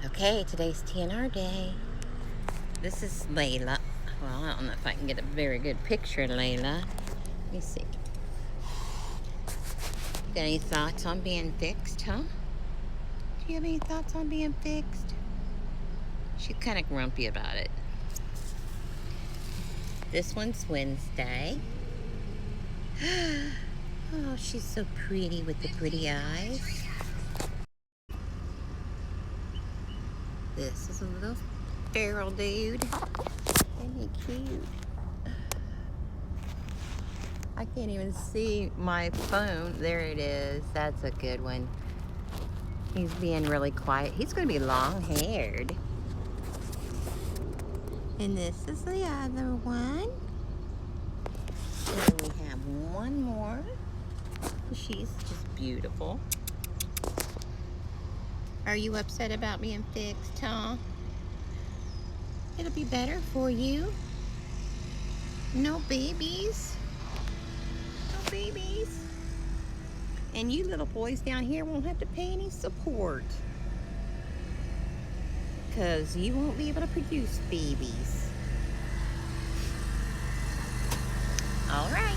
Okay, today's TNR day. This is Layla. Well, I don't know if I can get a very good picture of Layla. Let me see. Got any thoughts on being fixed, huh? Do you have any thoughts on being fixed? She's kind of grumpy about it. This one's Wednesday. Oh, she's so pretty with the pretty eyes. This is a little feral dude. Isn't he cute? I can't even see my phone. There it is. That's a good one. He's being really quiet. He's going to be long-haired. And this is the other one. And then we have one more. She's just beautiful. Are you upset about being fixed, huh? It'll be better for you. No babies. No babies. And you little boys down here won't have to pay any support, because you won't be able to produce babies. All right.